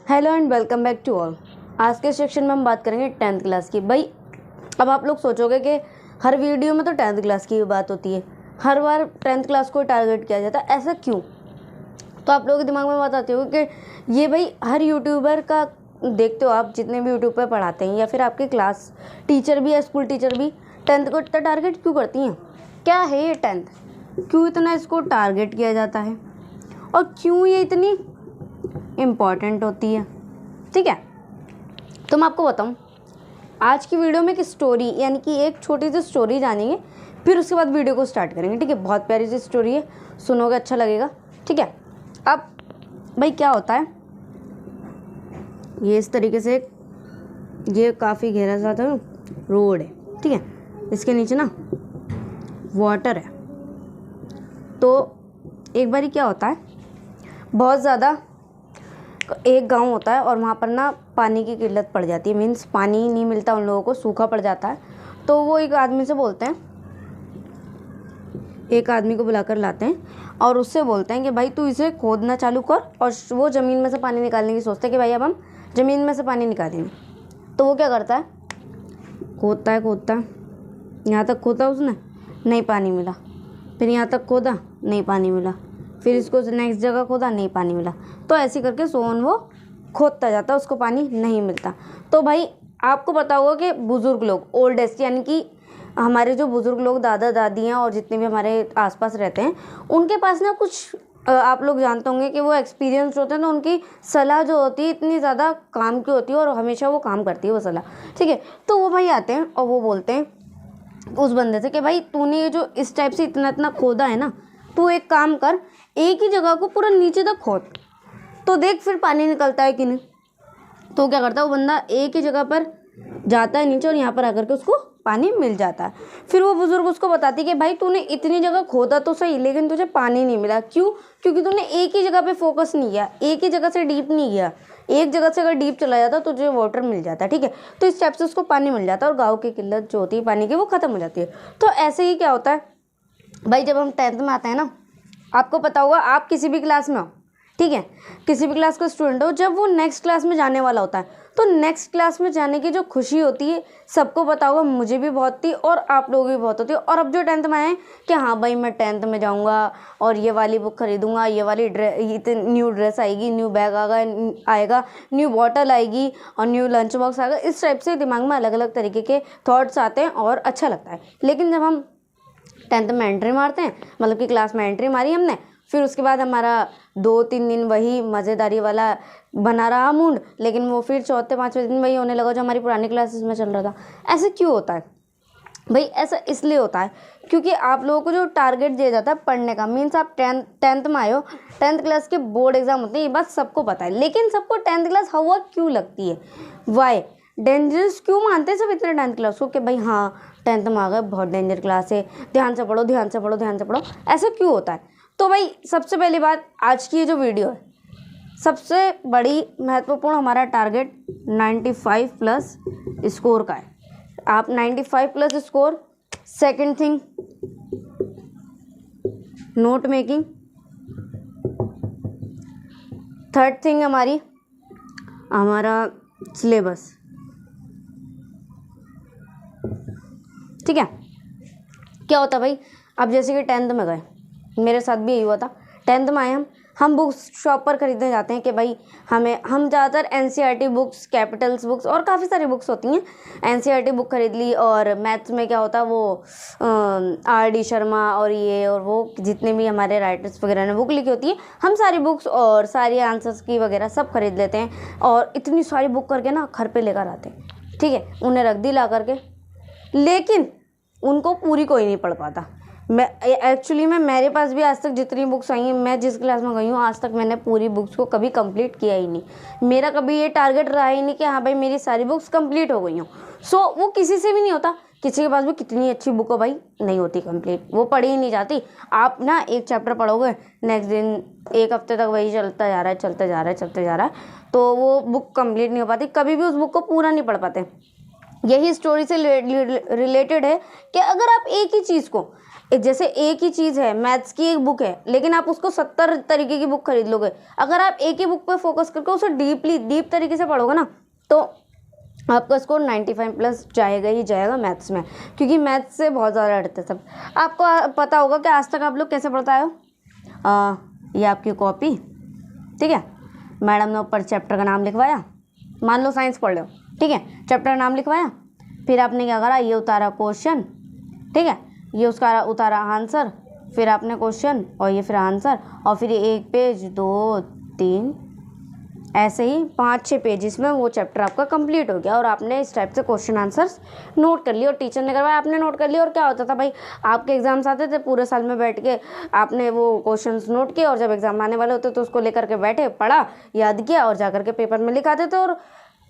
Hello and welcome back to all. आज के section में हम बात करेंगे 10th क्लास की। भाई अब आप लोग सोचोगे कि हर वीडियो में तो 10th क्लास की बात होती है, हर बार 10th क्लास को टारगेट किया जाता है, ऐसा क्यों? तो आप लोगों के दिमाग में बात आती होगी कि ये भाई हर यूट्यूबर का देखते हो आप, जितने भी यूट्यूब पर पढ़ाते हैं या फिर आपके क्लास टीचर भी या स्कूल टीचर भी 10th को इतना टारगेट क्यों करती हैं? क्या है ये 10th, क्यों इतना इसको टारगेट किया जाता है और क्यों ये इतनी इम्पॉर्टेंट होती है? ठीक है, तो मैं आपको बताऊं, आज की वीडियो में एक स्टोरी यानी कि एक छोटी सी स्टोरी जानेंगे, फिर उसके बाद वीडियो को स्टार्ट करेंगे। ठीक है, बहुत प्यारी सी स्टोरी है, सुनोगे अच्छा लगेगा। ठीक है, अब भाई क्या होता है, ये इस तरीके से ये काफ़ी गहरा सा था रोड है। ठीक है, इसके नीचे ना वाटर है। तो एक बारी क्या होता है, बहुत ज़्यादा एक गांव होता है और वहाँ पर ना पानी की किल्लत पड़ जाती है, मीन्स पानी नहीं मिलता उन लोगों को, सूखा पड़ जाता है। तो वो एक आदमी से बोलते हैं, एक आदमी को बुलाकर लाते हैं और उससे बोलते हैं कि भाई तू इसे खोदना चालू कर। और वो ज़मीन में से पानी निकालने की सोचते हैं कि भाई अब हम ज़मीन में से पानी निकालेंगे। तो वो क्या करता है, खोदता है, यहाँ तक खोदा उसने, नहीं पानी मिला। फिर यहाँ तक खोदा, नहीं पानी मिला। फिर इसको नेक्स्ट जगह खोदा, नहीं पानी मिला। तो ऐसे करके सोन वो खोदता जाता, उसको पानी नहीं मिलता। तो भाई आपको पता होगा कि बुज़ुर्ग लोग, ओल्डेस्ट यानी कि हमारे जो बुज़ुर्ग लोग, दादा दादी हैं और जितने भी हमारे आसपास रहते हैं, उनके पास ना कुछ आप लोग जानते होंगे कि वो एक्सपीरियंस होते हैं। तो उनकी सलाह जो होती है इतनी ज़्यादा काम की होती है और हमेशा वो काम करती है वो सलाह। ठीक है, तो वो भाई आते हैं और वो बोलते हैं उस बंदे से कि भाई तूने ये जो इस टाइप से इतना इतना खोदा है ना, तू एक काम कर, एक ही जगह को पूरा नीचे तक खोद, तो देख फिर पानी निकलता है कि नहीं। तो क्या करता है वो बंदा, एक ही जगह पर जाता है नीचे और यहाँ पर आकर के उसको पानी मिल जाता है। फिर वो बुजुर्ग उसको बताती है कि भाई तूने इतनी जगह खोदा तो सही, लेकिन तुझे पानी नहीं मिला। क्यों? क्योंकि तूने एक ही जगह पे फोकस नहीं किया, एक ही जगह से डीप नहीं गया। एक जगह से अगर डीप चला जाता तो तुझे वाटर मिल जाता। ठीक है, तो इस टाइप से उसको पानी मिल जाता है और गाँव की किल्लत जो होती है पानी की वो ख़त्म हो जाती है। तो ऐसे ही क्या होता है भाई, जब हम 10th में आते हैं ना, आपको पता होगा, आप किसी भी क्लास में हो, ठीक है, किसी भी क्लास का स्टूडेंट हो, जब वो नेक्स्ट क्लास में जाने वाला होता है तो नेक्स्ट क्लास में जाने की जो खुशी होती है सबको पता होगा, मुझे भी बहुत थी और आप लोगों की भी बहुत होती है। और अब जो 10th में आए कि हाँ भाई मैं 10th में जाऊँगा और ये वाली बुक खरीदूँगा, ये वाली न्यू ड्रेस आएगी, न्यू बैग आएगा, न्यू बॉटल आएगी और न्यू लंच बॉक्स आएगा। इस टाइप से दिमाग में अलग अलग तरीके के थॉट्स आते हैं और अच्छा लगता है। लेकिन जब हम 10th में एंट्री मारते हैं, मतलब कि क्लास में एंट्री मारी हमने, फिर उसके बाद हमारा 2-3 दिन वही मज़ेदारी वाला बना रहा मूड, लेकिन वो फिर चौथे पाँचवें दिन वही होने लगा जो हमारी पुरानी क्लासेस में चल रहा था। ऐसे क्यों होता है भाई? ऐसा इसलिए होता है क्योंकि आप लोगों को जो टारगेट दिया जाता है पढ़ने का, मीन्स आप 10th में आए हो, 10th क्लास के बोर्ड एग्जाम होते हैं, ये बात सबको पता है। लेकिन सबको 10th क्लास हवा क्यों लगती है, वाई डेंजरस क्यों मानते हैं सब इतने 10th क्लास को कि भाई हाँ 10th में आ गए, बहुत डेंजर क्लास है, ध्यान से पढ़ो, ध्यान से पढ़ो, ध्यान से पढ़ो। ऐसा क्यों होता है? तो भाई सबसे पहली बात, आज की ये जो वीडियो है, सबसे बड़ी महत्वपूर्ण हमारा टारगेट 95 प्लस स्कोर का है। आप 95 plus score, second thing note making, third thing हमारा सिलेबस। ठीक है, क्या होता है भाई, अब जैसे कि 10th में गए, मेरे साथ भी यही हुआ था। 10th में आए हम बुक्स शॉप पर खरीदने जाते हैं कि भाई हम ज़्यादातर एनसीईआरटी बुक्स, कैपिटल्स बुक्स और काफ़ी सारी बुक्स होती हैं। एनसीईआरटी बुक खरीद ली, और मैथ्स में क्या होता है वो आर.डी. शर्मा और ये और वो जितने भी हमारे राइटर्स वगैरह ने बुक लिखी होती है, हम सारी बुक्स और सारी आंसर्स की वगैरह सब खरीद लेते हैं और इतनी सारी बुक करके ना घर पर लेकर आते हैं। ठीक है, उन्हें रख दी ला करके, लेकिन उनको पूरी कोई नहीं पढ़ पाता। मैं एक्चुअली मेरे पास भी आज तक जितनी बुक्स आई हैं, मैं जिस क्लास में गई हूँ आज तक मैंने पूरी बुक्स को कभी कंप्लीट किया ही नहीं। मेरा कभी ये टारगेट रहा ही नहीं कि हाँ भाई मेरी सारी बुक्स कंप्लीट हो गई हों। सो वो किसी से भी नहीं होता, किसी के पास भी कितनी अच्छी बुक हो भाई नहीं होती कंप्लीट, वो पढ़ी ही नहीं जाती। आप ना एक चैप्टर पढ़ोगे, नेक्स्ट दिन एक हफ्ते तक वही चलता जा रहा है, तो वो बुक कंप्लीट नहीं हो पाती, कभी भी उस बुक को पूरा नहीं पढ़ पाते। यही स्टोरी से रिलेटेड है कि अगर आप एक ही चीज़ को जैसे एक ही चीज़ है, मैथ्स की एक बुक है, लेकिन आप उसको 70 तरीके की बुक खरीद लोगे। अगर आप एक ही बुक पे फोकस करके उसे डीप तरीके से पढ़ोगे ना, तो आपका स्कोर 95+ जाएगा ही जाएगा मैथ्स में, क्योंकि मैथ्स से बहुत ज़्यादा डरते सब। आपको पता होगा कि आज तक आप लोग कैसे पढ़ते आए हो। ये आपकी कॉपी, ठीक है, मैडम ने ऊपर चैप्टर का नाम लिखवाया, मान लो साइंस पढ़ लो, ठीक है, चैप्टर का नाम लिखवाया, फिर आपने क्या करा, ये उतारा क्वेश्चन, ठीक है, ये उसका उतारा आंसर, फिर आपने क्वेश्चन और ये फिर आंसर, और फिर 1 पेज 2 3 ऐसे ही 5-6 पेजेस में वो चैप्टर आपका कंप्लीट हो गया। और आपने इस टाइप से क्वेश्चन आंसर्स नोट कर लिए और टीचर ने करवाया, आपने नोट कर लिया। और क्या होता था भाई, आपके एग्जाम्स आते थे, पूरे साल में बैठ के आपने वो क्वेश्चंस नोट किए, और जब एग्जाम आने वाले होते तो उसको लेकर के बैठे, पढ़ा, याद किया और जाकर के पेपर में लिखाते थे और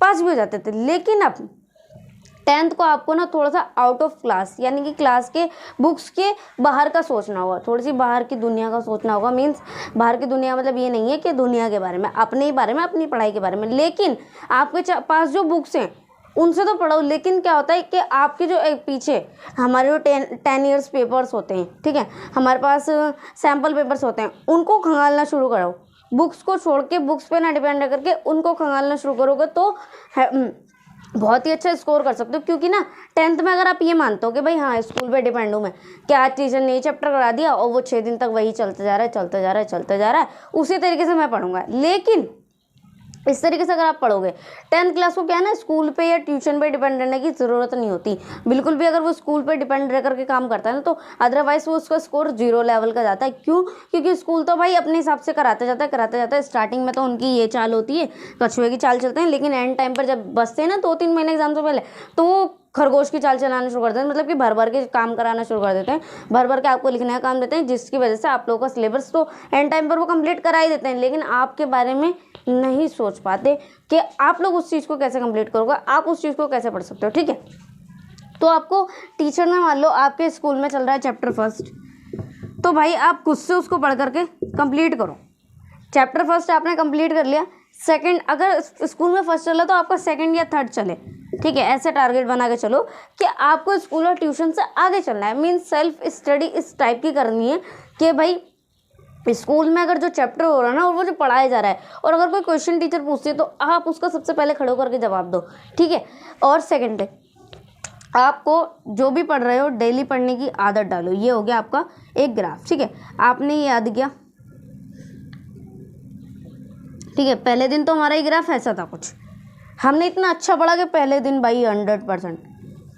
पास भी हो जाते थे। लेकिन अब 10th को आपको ना थोड़ा सा आउट ऑफ क्लास, यानी कि क्लास के बुक्स के बाहर का सोचना होगा, थोड़ी सी बाहर की दुनिया का सोचना होगा। मीन्स बाहर की दुनिया मतलब ये नहीं है कि दुनिया के बारे में, अपने ही बारे में, अपनी पढ़ाई के बारे में। लेकिन आपके पास जो बुक्स हैं उनसे तो पढ़ो, लेकिन क्या होता है कि आपके जो पीछे हमारे जो 10 ईयर्स पेपर्स होते हैं, ठीक है, हमारे पास सैम्पल पेपर्स होते हैं, उनको खंगालना शुरू करो। बुक्स को छोड़ के, बुक्स पे ना डिपेंड करके उनको खंगालना शुरू करोगे तो बहुत ही अच्छा स्कोर कर सकते हो। क्योंकि ना 10th में अगर आप ये मानते हो कि भाई हाँ स्कूल पे डिपेंड हूँ मैं, कि आज टीचर ने ये चैप्टर करा दिया और वो 6 दिन तक वही चलते जा रहा है, उसी तरीके से मैं पढ़ूंगा। लेकिन इस तरीके से अगर आप पढ़ोगे 10th क्लास को, क्या है ना, स्कूल पे या ट्यूशन पे डिपेंड रहने की ज़रूरत नहीं होती बिल्कुल भी। अगर वो स्कूल पे डिपेंड रह करके काम करता है ना, तो अदरवाइज वो उसका स्कोर 0 लेवल का जाता है। क्यों? क्योंकि स्कूल तो भाई अपने हिसाब से कराते जाता है। स्टार्टिंग में तो उनकी ये चाल होती है, कछुए की चाल चलते हैं, लेकिन एंड टाइम पर जब बसते हैं ना 2-3 महीने एग्जाम से पहले, तो खरगोश की चाल चलाना शुरू कर देते हैं। मतलब कि भर भर के काम कराना शुरू कर देते हैं, भर भर के आपको लिखने का काम देते हैं, जिसकी वजह से आप लोगों का सिलेबस तो एंड टाइम पर वो कंप्लीट करा ही देते हैं, लेकिन आपके बारे में नहीं सोच पाते कि आप लोग उस चीज़ को कैसे कंप्लीट करोगे, आप उस चीज़ को कैसे पढ़ सकते हो। ठीक है, तो आपको टीचर ने, मान लो आपके स्कूल में चल रहा है चैप्टर फर्स्ट, तो भाई आप खुद से उसको पढ़ करके कंप्लीट करो। चैप्टर फर्स्ट आपने कंप्लीट कर लिया, सेकंड, अगर स्कूल में फर्स्ट चला तो आपका सेकंड या थर्ड चले, ठीक है, ऐसे टारगेट बना के चलो कि आपको स्कूल और ट्यूशन से आगे चलना है। मीन्स सेल्फ स्टडी इस टाइप की करनी है कि भाई स्कूल में अगर जो चैप्टर हो रहा है ना, और वो जो पढ़ाया जा रहा है, और अगर कोई क्वेश्चन टीचर पूछती है तो आप उसका सबसे पहले खड़े करके जवाब दो। ठीक है, और सेकंड, आपको जो भी पढ़ रहे हो डेली पढ़ने की आदत डालो। ये हो गया आपका एक ग्राफ। ठीक है, आपने ये याद किया, ठीक है, पहले दिन तो हमारा ये ग्राफ ऐसा था कुछ, हमने इतना अच्छा पढ़ा कि पहले दिन भाई 100%,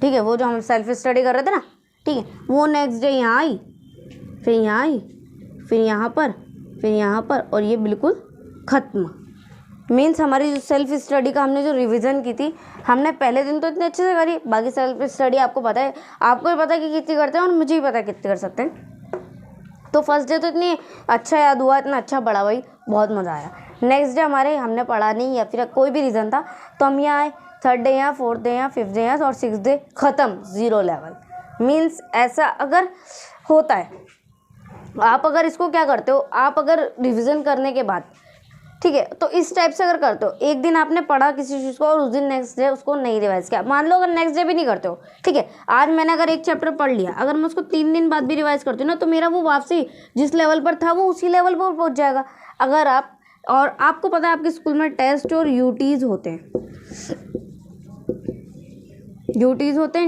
ठीक है, वो जो हम सेल्फ स्टडी कर रहे थे ना, ठीक है, वो नेक्स्ट डे यहाँ आई, फिर यहाँ आई, फिर यहाँ पर, फिर यहाँ पर, और ये बिल्कुल ख़त्म। मीन्स हमारी जो सेल्फ स्टडी का हमने जो रिवीजन की थी, हमने पहले दिन तो इतने अच्छे से करी, बाकी सेल्फ स्टडी आपको पता है, आपको भी पता है कि कितनी करते हैं और मुझे भी पता है कितनी कर सकते हैं। तो फर्स्ट डे तो इतनी अच्छा याद हुआ, इतना अच्छा पढ़ा भाई, बहुत मज़ा आया। नेक्स्ट डे हमारे हमने पढ़ा नहीं या फिर कोई भी रीज़न था, तो हम यहाँ आए, थर्ड डे यहाँ, फोर्थ डे यहाँ, फिफ्थ डे यहाँ, और सिक्स डे ख़त्म, 0 लेवल। मीन्स ऐसा अगर होता है, आप अगर इसको क्या करते हो, आप अगर रिविज़न करने के बाद, ठीक है, तो इस टाइप से अगर करते हो, एक दिन आपने पढ़ा किसी चीज़ को और उस दिन नेक्स्ट डे उसको नहीं रिवाइज़ किया, मान लो अगर नेक्स्ट डे भी नहीं करते हो, ठीक है, आज मैंने अगर एक चैप्टर पढ़ लिया, अगर मैं उसको 3 दिन बाद भी रिवाइज़ करती हूँ ना, तो मेरा वो वापसी जिस लेवल पर था वो उसी लेवल पर पहुँच जाएगा। अगर आप, और आपको पता है आपके स्कूल में टेस्ट और यूटीज़ होते हैं,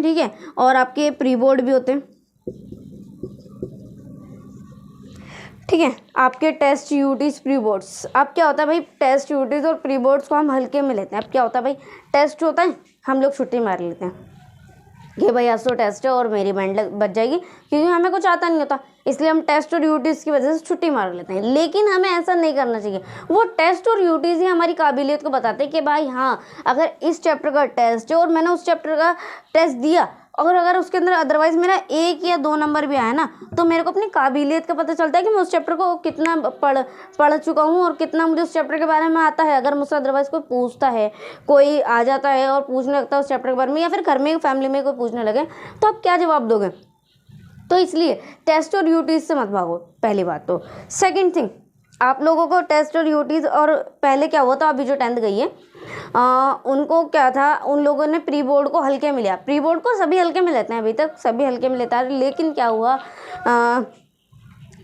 ठीक है, और आपके प्री बोर्ड भी होते हैं, ठीक है, आपके टेस्ट, यूटीज, प्री बोर्ड्स। अब क्या होता है भाई, टेस्ट, यूटीज और प्री बोर्ड्स को हम हल्के में लेते हैं। अब क्या होता है भाई, टेस्ट होता है, हम लोग छुट्टी मार लेते हैं कि भाई आज तो टेस्ट है और मेरी बैंड बच जाएगी, क्योंकि हमें कुछ आता नहीं होता, इसलिए हम टेस्ट और यूटीज की वजह से छुट्टी मार लेते हैं। लेकिन हमें ऐसा नहीं करना चाहिए, वो टेस्ट और यूटीज ही हमारी काबिलियत को बताते हैं कि भाई हाँ, अगर इस चैप्टर का टेस्ट है और मैंने उस चैप्टर का टेस्ट दिया, और अगर उसके अंदर अदरवाइज मेरा 1 या 2 नंबर भी आया ना, तो मेरे को अपनी काबिलियत का पता चलता है कि मैं उस चैप्टर को कितना पढ़ चुका हूँ और कितना मुझे उस चैप्टर के बारे में आता है। अगर मुझसे अदरवाइज कोई पूछता है, कोई आ जाता है और पूछने लगता है उस चैप्टर के बारे में, या फिर घर में फैमिली में कोई पूछने लगे, तो आप क्या जवाब दोगे? तो इसलिए टेस्ट और यूटीज से मत भागो, पहली बात तो। सेकेंड थिंग, आप लोगों को टेस्ट और यूटीज, और पहले क्या हुआ था, अभी जो 10th गई है, उनको क्या था, उन लोगों ने प्री बोर्ड को हल्के में लिया। प्री बोर्ड को सभी हल्के में लेते हैं, अभी तक सभी हल्के में लेता है, लेकिन क्या हुआ,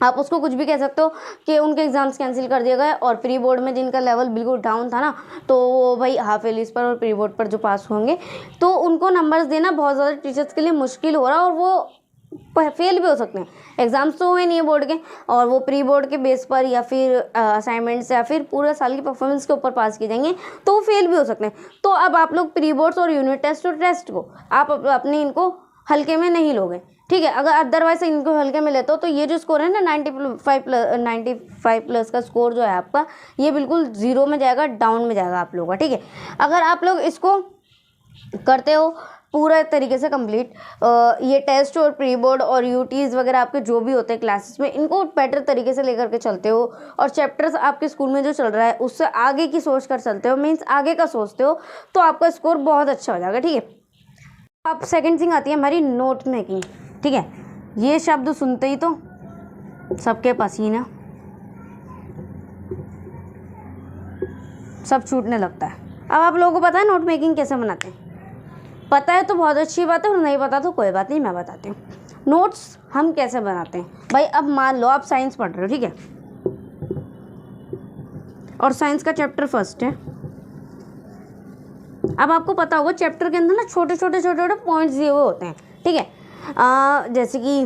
आप उसको कुछ भी कह सकते हो कि उनके एग्ज़ाम्स कैंसिल कर दिए गए और प्री बोर्ड में जिनका लेवल बिल्कुल डाउन था ना, तो वो भाई हाफ एलिस पर और प्री बोर्ड पर जो पास होंगे तो उनको नंबर्स देना बहुत ज़्यादा टीचर्स के लिए मुश्किल हो रहा है और वो फेल भी हो सकते हैं। एग्ज़ाम्स तो हुए नहीं है बोर्ड के, और वो प्री बोर्ड के बेस पर या फिर असाइनमेंट्स या फिर पूरे साल की परफॉर्मेंस के ऊपर पास किए जाएंगे, तो वो फेल भी हो सकते हैं। तो अब आप लोग प्री बोर्ड्स और यूनिट टेस्ट और टेस्ट को आप अपने इनको हल्के में नहीं लोगे, ठीक है। अगर अदरवाइज इनको हल्के में लेते हो तो ये जो स्कोर है ना 95 प्लस का स्कोर जो है आपका, ये बिल्कुल ज़ीरो में जाएगा, डाउन में जाएगा आप लोगों का, ठीक है। अगर आप लोग इसको करते हो पूरा तरीके से कंप्लीट, ये टेस्ट और प्री बोर्ड और यूटीज़ वगैरह आपके जो भी होते हैं क्लासेस में, इनको बेटर तरीके से लेकर के चलते हो और चैप्टर्स आपके स्कूल में जो चल रहा है उससे आगे की सोच कर चलते हो, मीन्स आगे का सोचते हो, तो आपका स्कोर बहुत अच्छा हो जाएगा, ठीक है। अब सेकंड थिंग आती है हमारी नोट मेकिंग, ठीक है। ये शब्द सुनते ही तो सबके पसीना सब छूटने लगता है। अब आप लोगों को पता है नोट मेकिंग कैसे बनाते हैं? पता है तो बहुत अच्छी बात है, और नहीं पता तो कोई बात नहीं, मैं बताती हूँ नोट्स हम कैसे बनाते हैं। भाई अब मान लो आप साइंस पढ़ रहे हो, ठीक है, और साइंस का चैप्टर फर्स्ट है। अब आपको पता होगा चैप्टर के अंदर ना छोटे छोटे पॉइंट्स दिए हुए होते हैं, ठीक है। जैसे कि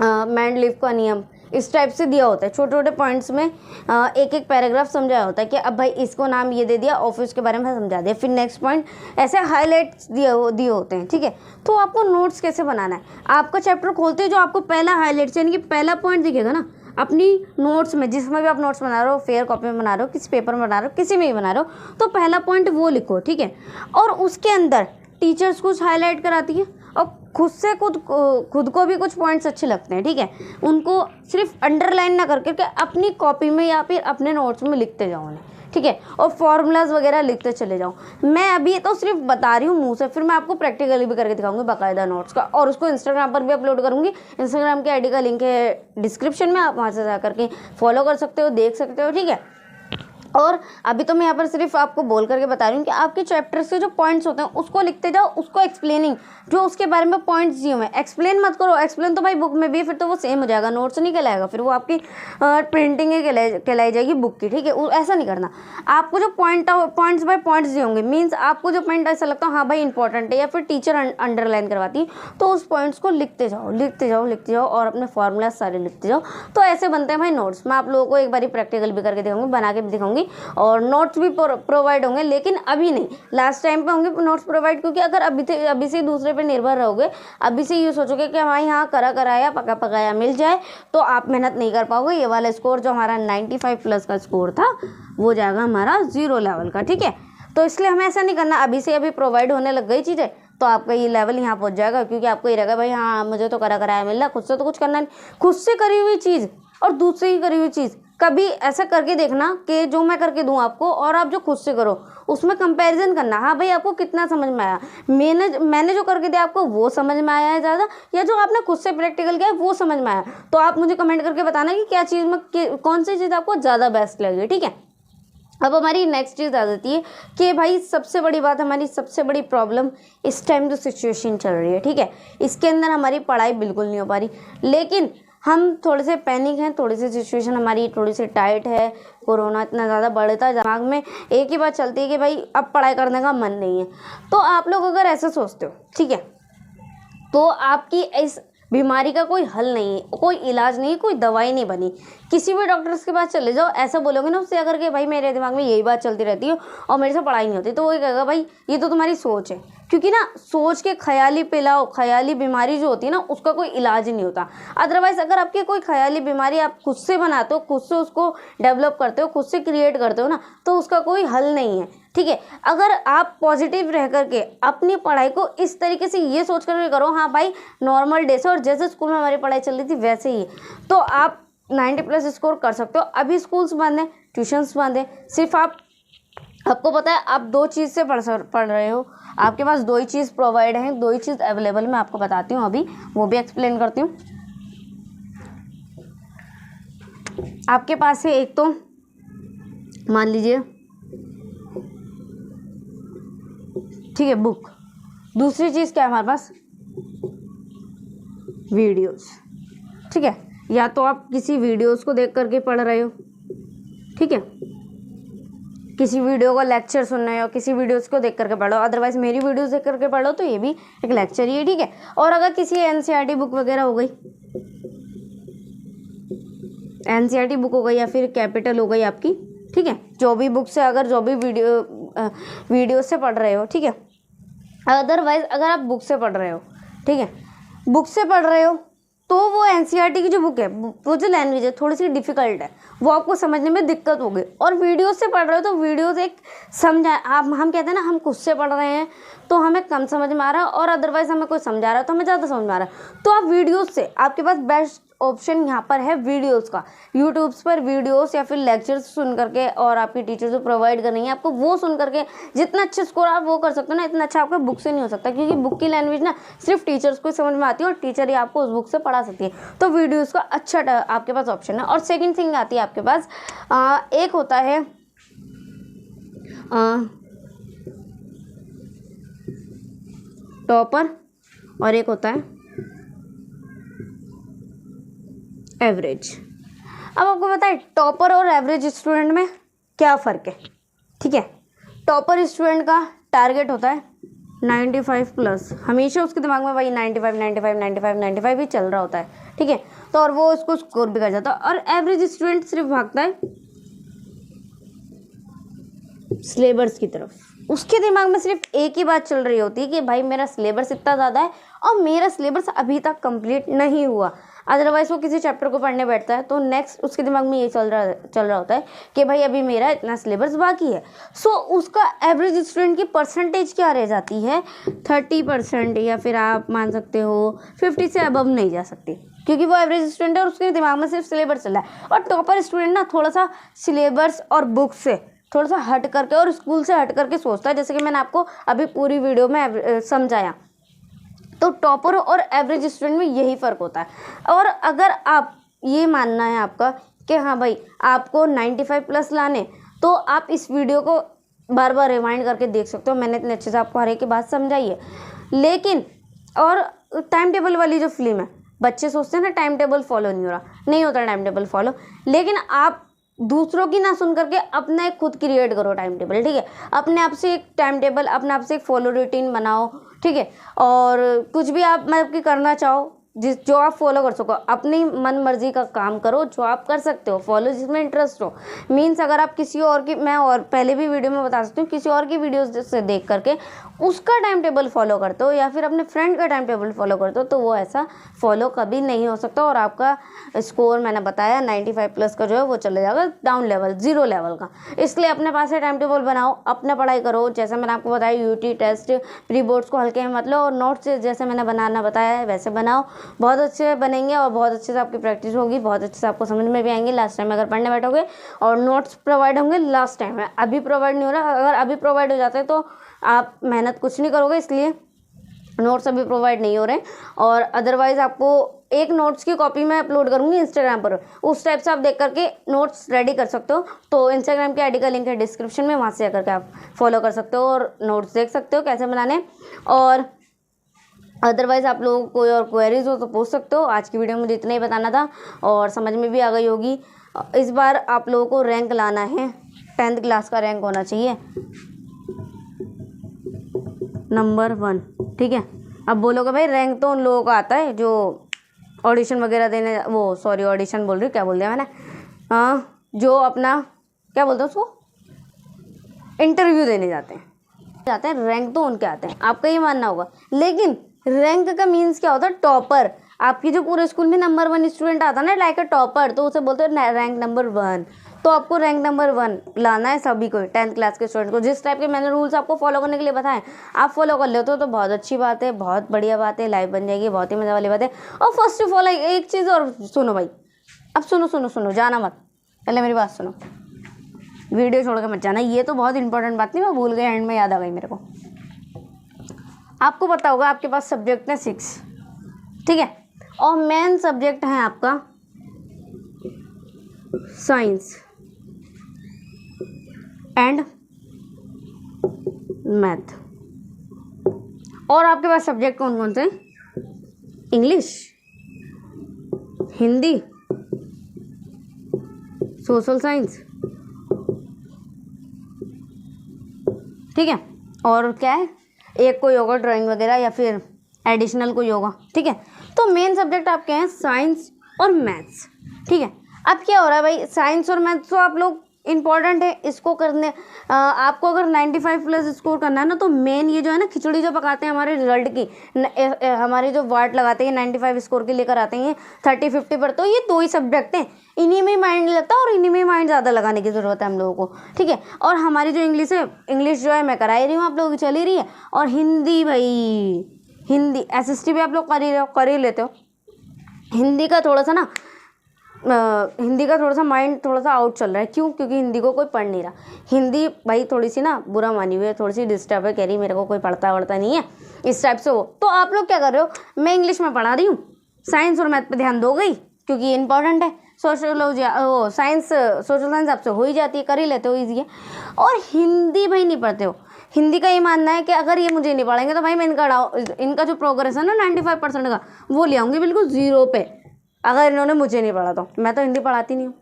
मेंडलीव का नियम, इस टाइप से दिया होता है, छोटे छोटे पॉइंट्स में एक एक पैराग्राफ समझाया होता है कि अब भाई इसको नाम ये दे दिया, ऑफिस के बारे में समझा दिया, फिर नेक्स्ट पॉइंट, ऐसे हाईलाइट्स दिए होते हैं, ठीक है। तो आपको नोट्स कैसे बनाना है, आपका चैप्टर खोलते ही जो आपको पहला हाईलाइट्स यानी कि पहला पॉइंट दिखेगा ना अपनी नोट्स में, जिसमें भी आप नोट्स बना रहे हो, फेयर कॉपी में बना रहे हो, किसी पेपर में बना रहे हो, किसी में भी बना रहे हो, तो पहला पॉइंट वो लिखो, ठीक है। और उसके अंदर टीचर्स कुछ हाईलाइट कराती है और खुद को भी कुछ पॉइंट्स अच्छे लगते हैं, ठीक है, उनको सिर्फ अंडरलाइन ना करके अपनी कॉपी में या फिर अपने नोट्स में लिखते जाओ उन्हें, ठीक है, और फॉर्मूलाज वगैरह लिखते चले जाओ। मैं अभी तो सिर्फ बता रही हूँ मुंह से, फिर मैं आपको प्रैक्टिकली भी करके दिखाऊंगी बाकायदा नोट्स का, और उसको इंस्टाग्राम पर भी अपलोड करूँगी। इंस्टाग्राम की आईडी का लिंक है डिस्क्रिप्शन में, आप वहाँ से जा करके फॉलो कर सकते हो, देख सकते हो, ठीक है। और अभी तो मैं यहाँ पर सिर्फ आपको बोल करके बता रही हूँ कि आपके चैप्टर से जो पॉइंट्स होते हैं उसको लिखते जाओ, उसको एक्सप्लेनिंग जो उसके बारे में पॉइंट्स दिए हुए हैं, एक्सप्लेन मत करो, एक्सप्लेन तो भाई बुक में भी है, फिर तो वो सेम हो जाएगा, नोट्स नहीं कहलाएगा, फिर वो आपकी प्रिंटिंग ही कहलाई जाएगी बुक की, ठीक है। ऐसा नहीं करना, आपको जो पॉइंट्स बाय पॉइंट्स दिए होंगे, मीन्स आपको जो पॉइंट ऐसा लगता है हाँ भाई इंपॉर्टेंट है या फिर टीचर अंडरलाइन करवाती है, तो उस पॉइंट्स को लिखते जाओ और अपने फॉर्मूला सारे लिखते जाओ, तो ऐसे बनते हैं भाई नोट्स। मैं आप लोगों को एक बार प्रैक्टिकल भी करके दिखाऊंगी, बना के भी दिखाऊंगी, और नोट्स भी प्रोवाइड होंगे, लेकिन अभी नहीं, लास्ट टाइम पे होंगे नोट्स प्रोवाइड, क्योंकि अगर अभी से दूसरे पे निर्भर रहोगे, अभी से ये सोचोगे कि हमारे यहाँ कराया पका पकाया मिल जाए, तो आप मेहनत नहीं कर पाओगे। ये वाला स्कोर जो हमारा 95 प्लस का स्कोर था वो जाएगा हमारा 0 लेवल का, ठीक है। तो इसलिए हमें ऐसा नहीं करना, अभी प्रोवाइड होने लग गई चीज़ें तो आपका ये लेवल यहाँ पहुँच जाएगा, क्योंकि आपको ये रहेगा भाई हाँ मुझे तो कराया मिल रहा, खुद से तो कुछ करना नहीं। खुद से करी हुई चीज़ और दूसरे की करी हुई चीज़ कभी ऐसा करके देखना कि जो मैं करके दूं आपको और आप जो खुद से करो उसमें कंपैरिजन करना, हाँ भाई आपको कितना समझ में आया, मैंने जो करके दिया आपको वो समझ में आया है ज़्यादा, या जो आपने खुद से प्रैक्टिकल किया है वो समझ में आया। तो आप मुझे कमेंट करके बताना कि क्या चीज़ में कौन सी चीज़ आपको ज़्यादा बेस्ट लगी, ठीक है। अब हमारी नेक्स्ट चीज़ आ जाती है कि भाई सबसे बड़ी बात, हमारी सबसे बड़ी प्रॉब्लम इस टाइम जो सिचुएशन चल रही है, ठीक है, इसके अंदर हमारी पढ़ाई बिल्कुल नहीं हो पा रही, लेकिन हम थोड़े से पैनिक हैं, थोड़ी सी सिचुएशन हमारी थोड़ी सी टाइट है, कोरोना इतना ज़्यादा बढ़ता है, दिमाग में एक ही बात चलती है कि भाई अब पढ़ाई करने का मन नहीं है। तो आप लोग अगर ऐसा सोचते हो, ठीक है, तो आपकी इस बीमारी का कोई हल नहीं है, कोई इलाज नहीं, कोई दवाई नहीं बनी, किसी भी डॉक्टर्स के पास चले जाओ, ऐसा बोलोगे ना उससे अगर कि भाई मेरे दिमाग में यही बात चलती रहती है और मेरे से पढ़ाई नहीं होती, तो वो कहेगा भाई ये तो तुम्हारी सोच है, क्योंकि ना सोच के ख्याली पिलाओ, ख्याली बीमारी जो होती है ना उसका कोई इलाज नहीं होता। अदरवाइज अगर आपकी कोई ख्याली बीमारी आप खुद से बनाते हो, खुद से उसको डेवलप करते हो, खुद से क्रिएट करते हो ना, तो उसका कोई हल नहीं है, ठीक है। अगर आप पॉजिटिव रह करके अपनी पढ़ाई को इस तरीके से ये सोच करके करो, हाँ भाई नॉर्मल डे से और जैसे स्कूल में हमारी पढ़ाई चल रही थी वैसे ही, तो आप 90 प्लस स्कोर कर सकते हो। अभी स्कूल्स बंद हैं, ट्यूशन्स बंद हैं, सिर्फ आपको पता है आप 2 चीज़ से पढ़ रहे हो, आपके पास 2 ही चीज़ प्रोवाइड है, 2 ही चीज़ अवेलेबल मैं आपको बताती हूँ, अभी वो भी एक्सप्लेन करती हूँ। आपके पास है एक तो मान लीजिए ठीक है, बुक। दूसरी चीज़ क्या है हमारे पास, वीडियोस। ठीक है, या तो आप किसी वीडियोस को देख करके पढ़ रहे हो, ठीक है, किसी वीडियो का लेक्चर सुन रहे हो, किसी वीडियोस को देख करके पढ़ो, अदरवाइज मेरी वीडियोस देख करके पढ़ो तो ये भी एक लेक्चर ही है। ठीक है, और अगर किसी एनसीईआरटी बुक वगैरह हो गई, एनसीईआरटी बुक हो गई या फिर कैपिटल हो गई आपकी, ठीक है, जो भी बुक से अगर जो भी वीडियो से पढ़ रहे हो, ठीक है, अदरवाइज अगर आप बुक से पढ़ रहे हो, ठीक है, बुक से पढ़ रहे हो तो वो एनसीईआरटी की जो बुक है, वो जो लैंग्वेज है थोड़ी सी डिफिकल्ट है, वो आपको समझने में दिक्कत होगी। और वीडियो से पढ़ रहे हो तो वीडियोस एक समझा, आप हम कहते हैं ना, हम खुद से पढ़ रहे हैं तो हमें कम समझ में आ रहा है, और अदरवाइज हमें कोई समझा रहा है तो हमें ज़्यादा समझ में आ रहा है। तो आप वीडियोस से, आपके पास बेस्ट ऑप्शन यहाँ पर है वीडियोस का। यूट्यूब्स पर वीडियोस या फिर लेक्चर्स सुन करके, और आपकी टीचर जो प्रोवाइड कर रही है आपको, वो सुन करके जितना अच्छे स्कोर आप वो कर सकते हो ना, इतना अच्छा आपका बुक से नहीं हो सकता, क्योंकि बुक की लैंग्वेज ना सिर्फ टीचर्स को समझ में आती है और टीचर ही आपको उस बुक से पढ़ा सकती है। तो वीडियोस का अच्छा आपके पास ऑप्शन है। और सेकेंड थिंग आती है आपके पास, एक होता है टॉपर और एक होता है एवरेज। अब आपको पता है टॉपर और एवरेज स्टूडेंट में क्या फ़र्क है, ठीक है। टॉपर स्टूडेंट का टारगेट होता है 95 प्लस, हमेशा उसके दिमाग में भाई 95 95 95 95 ही चल रहा होता है, ठीक है। तो और वो उसको स्कोर भी कर जाता है। और एवरेज स्टूडेंट सिर्फ भागता है सिलेबस की तरफ, उसके दिमाग में सिर्फ एक ही बात चल रही होती है कि भाई मेरा सिलेबस इतना ज़्यादा है और मेरा सिलेबस अभी तक कंप्लीट नहीं हुआ। अदरवाइज वो किसी चैप्टर को पढ़ने बैठता है तो नेक्स्ट उसके दिमाग में ये चल रहा होता है कि भाई अभी मेरा इतना सिलेबस बाकी है। सो उसका एवरेज स्टूडेंट की परसेंटेज क्या रह जाती है, 30%, या फिर आप मान सकते हो 50 से अबव नहीं जा सकती, क्योंकि वो एवरेज स्टूडेंट है और उसके दिमाग में सिर्फ सिलेबस चल रहा है। और टॉपर स्टूडेंट ना थोड़ा सा सिलेबस और बुक से थोड़ा सा हट करके और स्कूल से हट करके सोचता है, जैसे कि मैंने आपको अभी पूरी वीडियो में समझाया। तो टॉपर और एवरेज स्टूडेंट में यही फ़र्क होता है। और अगर आप ये मानना है आपका कि हाँ भाई आपको 95 प्लस लाने, तो आप इस वीडियो को बार बार रिवाइंड करके देख सकते हो, मैंने इतने अच्छे से आपको हर एक की बात समझाई है। लेकिन और टाइम टेबल वाली जो फिल्म है, बच्चे सोचते हैं ना टाइम टेबल फॉलो नहीं हो रहा, नहीं होता टाइम टेबल फॉलो, लेकिन आप दूसरों की ना सुन करके अपना एक खुद क्रिएट करो टाइम टेबल, ठीक है। अपने आप से एक टाइम टेबल, अपने आप से एक फॉलो रूटीन बनाओ, ठीक है। और कुछ भी आप मतलब कि करना चाहो, जो आप फॉलो कर सको, अपनी मन मर्जी का काम करो, जो आप कर सकते हो फॉलो, जिसमें इंटरेस्ट हो। मीन्स अगर आप किसी और की, मैं और पहले भी वीडियो में बता सकती हूँ, किसी और की वीडियोस से देख करके उसका टाइम टेबल फॉलो करते हो या फिर अपने फ्रेंड का टाइम टेबल फॉलो करते हो, तो वो ऐसा फॉलो कभी नहीं हो सकता। और आपका स्कोर मैंने बताया 95 प्लस का जो है वो चले जाएगा डाउन लेवल, 0 लेवल का। इसलिए अपने पास से टाइम टेबल बनाओ, अपना पढ़ाई करो, जैसे मैंने आपको बताया यूटी टेस्ट प्री बोर्ड्स को हल्के में मत लो, और नोट्स जैसे मैंने बनाना बताया है वैसे बनाओ, बहुत अच्छे बनेंगे और बहुत अच्छे से आपकी प्रैक्टिस होगी, बहुत अच्छे से आपको समझ में भी आएंगे लास्ट टाइम अगर पढ़ने बैठोगे। और नोट्स प्रोवाइड होंगे लास्ट टाइम में, अभी प्रोवाइड नहीं हो रहा। अगर अभी प्रोवाइड हो जाते हैं तो आप मेहनत कुछ नहीं करोगे, इसलिए नोट्स अभी प्रोवाइड नहीं हो रहे। और अदरवाइज आपको एक नोट्स की कॉपी मैं अपलोड करूँगी इंस्टाग्राम पर, उस टाइप से आप देख करके नोट्स रेडी कर सकते हो। तो इंस्टाग्राम की आईडी का लिंक है डिस्क्रिप्शन में, वहाँ से जाकर के आप फॉलो कर सकते हो और नोट्स देख सकते हो कैसे बनाने। और अदरवाइज़ आप लोगों को कोई और क्वेरीज हो तो पूछ सकते हो। आज की वीडियो में मुझे इतना ही बताना था और समझ में भी आ गई होगी। इस बार आप लोगों को रैंक लाना है, 10th क्लास का रैंक होना चाहिए नंबर 1, ठीक है। अब बोलोगे भाई रैंक तो उन लोगों का आता है जो ऑडिशन वगैरह देने, वो सॉरी ऑडिशन बोल रही हूँ, क्या बोल दिया मैंने, जो अपना क्या बोलते हैं उसको, इंटरव्यू देने जाते हैं, रैंक तो उनके आते हैं, आपका ये मानना होगा। लेकिन रैंक का मीन्स क्या होता है, टॉपर। आपकी जो पूरे स्कूल में नंबर 1 स्टूडेंट आता है ना, लाइक अ टॉपर, तो उसे बोलते हैं रैंक नंबर 1। तो आपको रैंक नंबर 1 लाना है सभी को, 10th क्लास के स्टूडेंट को। जिस टाइप के मैंने रूल्स आपको फॉलो करने के लिए बताएं, आप फॉलो कर लेते हो तो बहुत अच्छी बात है, बहुत बढ़िया बात है, लाइफ बन जाएगी, बहुत ही मज़ा वाली बात है। और फर्स्ट ऑफ ऑल एक चीज़ और सुनो भाई, अब सुनो जाना मत, पहले मेरी बात सुनो, वीडियो छोड़ के मत जाना। ये तो बहुत इंपॉर्टेंट बात नहीं, मैं भूल गई, एंड में याद आ गई मेरे को। आपको पता होगा आपके पास सब्जेक्ट है 6, ठीक है, और मेन सब्जेक्ट है आपका साइंस एंड मैथ, और आपके पास सब्जेक्ट कौन कौन से हैं? इंग्लिश, हिंदी, सोशल साइंस, ठीक है, और क्या है, एक कोई होगा ड्राइंग वगैरह या फिर एडिशनल कोई होगा, ठीक है। तो मेन सब्जेक्ट आपके हैं साइंस और मैथ्स, ठीक है। अब क्या हो रहा है भाई, साइंस और मैथ्स तो आप लोग इंपॉर्टेंट है, इसको करने आपको अगर 95+ स्कोर करना है ना, तो मेन ये जो है ना खिचड़ी जो पकाते हैं हमारे रिजल्ट की, हमारे जो वार्ड लगाते हैं 95 स्कोर के लेकर आते हैं 30-50 पर, तो ये 2 ही सब्जेक्ट हैं, इन्हीं में माइंड लगता है और इन्हीं में माइंड ज़्यादा लगाने की ज़रूरत है हम लोगों को, ठीक है। और हमारी जो इंग्लिश है, इंग्लिश जो है मैं करा ही रही हूँ, आप लोगों की चल ही रही है। और हिंदी भाई, हिंदी SST भी आप लोग कर ही लेते हो। हिंदी का थोड़ा सा ना माइंड थोड़ा सा आउट चल रहा है, क्यों? क्योंकि हिंदी को कोई पढ़ नहीं रहा। हिंदी भाई थोड़ी सी ना बुरा मानी हुई है, थोड़ी सी डिस्टर्ब है, कह रही मेरे को कोई पढ़ता नहीं है, इस टाइप से हो। तो आप लोग क्या कर रहे हो, मैं इंग्लिश में पढ़ा रही हूँ, साइंस और मैथ पे ध्यान दो गई क्योंकि ये इंपॉर्टेंट है। सोशल साइंस आपसे हो ही जाती है, कर ही लेते हो, ईजी है। और हिंदी भाई नहीं पढ़ते हो। हिंदी का ये मानना है कि अगर ये मुझे नहीं पढ़ेंगे तो भाई मैं इनका जो प्रोग्रेस है ना 95% का, वो ले आऊँगी बिल्कुल 0 पे, अगर इन्होंने मुझे नहीं पढ़ा तो। मैं तो हिंदी पढ़ाती नहीं हूँ,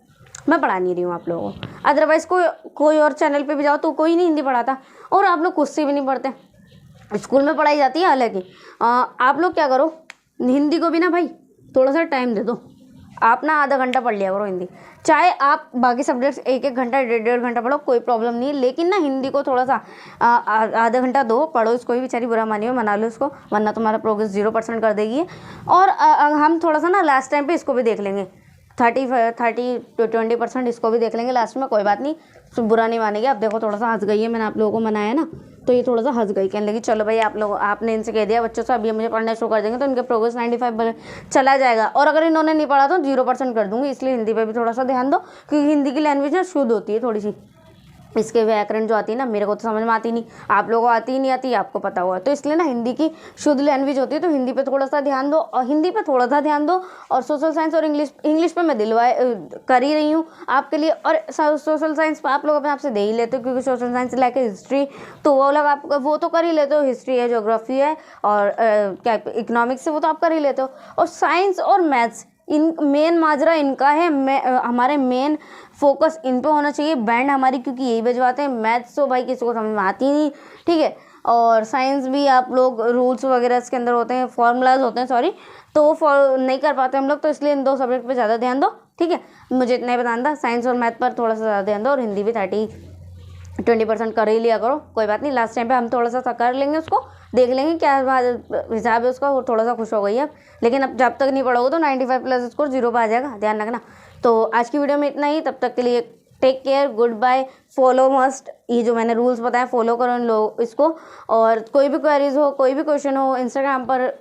मैं पढ़ा नहीं रही हूँ आप लोगों को। अदरवाइज़ कोई और चैनल पे भी जाओ तो कोई नहीं हिंदी पढ़ाता, और आप लोग खुद से भी नहीं पढ़ते, स्कूल में पढ़ाई जाती है। हालांकि आप लोग क्या करो, हिंदी को भी ना भाई थोड़ा सा टाइम दे दो। आप ना आधा घंटा पढ़ लिया करो हिंदी, चाहे आप बाकी सब्जेक्ट्स 1-1 घंटा 1.5 घंटा पढ़ो, कोई प्रॉब्लम नहीं है, लेकिन ना हिंदी को थोड़ा सा आधा घंटा दो, पढ़ो इसको भी, बेचारी बुरा मानिए, मना लो इसको, वरना तुम्हारा प्रोग्रेस 0% कर देगी। और हम थोड़ा सा ना लास्ट टाइम पे इसको भी देख लेंगे, 30-20% इसको भी देख लेंगे लास्ट में, कोई बात नहीं, तो बुरा नहीं मानेगी। अब देखो थोड़ा सा हंस गई है, मैंने आप लोगों को मनाया ना, तो ये थोड़ा सा हंस गई, कहने लगी चलो भाई आपने इनसे कह दिया बच्चों से, अब ये मुझे पढ़ना शुरू कर देंगे तो इनके प्रोग्रेस 95 चला जाएगा, और अगर इन्होंने नहीं पढ़ा तो 0% कर दूंगी। इसलिए हिंदी पे भी थोड़ा सा ध्यान दो, क्योंकि हिंदी की लैंग्वेज ना शुद्ध होती है थोड़ी सी, इसके व्याकरण जो आती है ना, मेरे को तो समझ में आती नहीं, आप लोगों को आती ही नहीं आती, आपको पता हुआ, तो इसलिए ना हिंदी की शुद्ध लैंग्वेज होती है, तो हिंदी पे थोड़ा सा ध्यान दो, और हिंदी पे थोड़ा सा ध्यान दो। और सोशल साइंस और इंग्लिश पे मैं कर ही रही हूँ आपके लिए, और सोशल साइंस पे आप लोग अपने आप से दे ही लेते हो, क्योंकि सोशल साइंस लाइक हिस्ट्री, तो वो लोग आप वो तो कर ही लेते हो, हिस्ट्री है, ज्योग्राफी है, और क्या इकोनॉमिक्स है, वो तो आप कर ही लेते हो। और साइंस और मैथ्स, इन मेन माजरा इनका है, हमारे मेन फोकस इन पे होना चाहिए, बैंड हमारी, क्योंकि यही बजवाते हैं। मैथ्स तो भाई किसी को समझ में आती नहीं, ठीक है। और साइंस भी आप लोग रूल्स वगैरह इसके अंदर होते हैं, फॉर्मूलाज होते हैं, सॉरी, तो वो नहीं कर पाते हम लोग, तो इसलिए इन 2 सब्जेक्ट पे ज़्यादा ध्यान दो, ठीक है। मुझे इतना ही बताना था, साइंस और मैथ पर थोड़ा सा ज़्यादा ध्यान दो, और हिंदी भी 30-20% कर ही लिया करो, कोई बात नहीं, लास्ट टाइम पे हम थोड़ा सा कर लेंगे, उसको देख लेंगे क्या हिसाब है उसका, वो थोड़ा सा खुश हो गई है। लेकिन अब जब तक नहीं पढ़ोगे तो 95+ स्कोर 0 पे आ जाएगा, ध्यान रखना। तो आज की वीडियो में इतना ही, तब तक के लिए take care, good bye, follow must, ये जो मैंने रूल्स बताए फॉलो करो इन लोग इसको। और कोई भी क्वेरीज हो, कोई भी क्वेश्चन हो, इंस्टाग्राम पर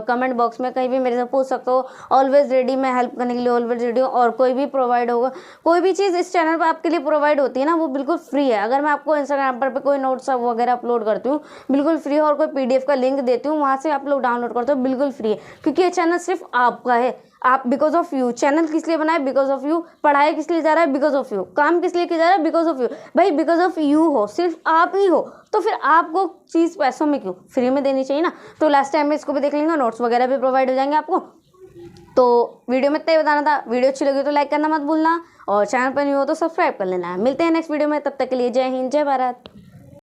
कमेंट बॉक्स में कहीं भी मेरे से पूछ सकते हो, ऑलवेज रेडी, मैं हेल्प करने के लिए ऑलवेज रेडी हूँ। और कोई भी प्रोवाइड होगा, कोई भी चीज़ इस चैनल पर आपके लिए प्रोवाइड होती है ना, वो बिल्कुल फ्री है। अगर मैं आपको इंस्टाग्राम पर कोई नोट्स वगैरह अपलोड करती हूँ, बिल्कुल फ्री है, और कोई PDF का लिंक देती हूँ, वहाँ से आप लोग डाउनलोड करते हो, बिल्कुल फ्री है, क्योंकि ये चैनल सिर्फ आपका है, आप बिकॉज ऑफ यू। चैनल किस लिए बनाए? Because of you. पढ़ाई किस लिए जा रहा है? Because of you. काम किस लिए किया जा रहा है? Because of you. भाई बिकॉज ऑफ यू हो, सिर्फ आप ही हो, तो फिर आपको चीज़ पैसों में क्यों, फ्री में देनी चाहिए ना। तो लास्ट टाइम में इसको भी देख लेंगे, नोट्स वगैरह भी प्रोवाइड हो जाएंगे आपको। तो वीडियो में इतना ही बताना था। वीडियो अच्छी लगी तो लाइक करना मत भूलना, और चैनल पर नहीं हो तो सब्सक्राइब कर लेना। मिलते हैं नेक्स्ट वीडियो में, तब तक के लिए जय हिंद, जय भारत।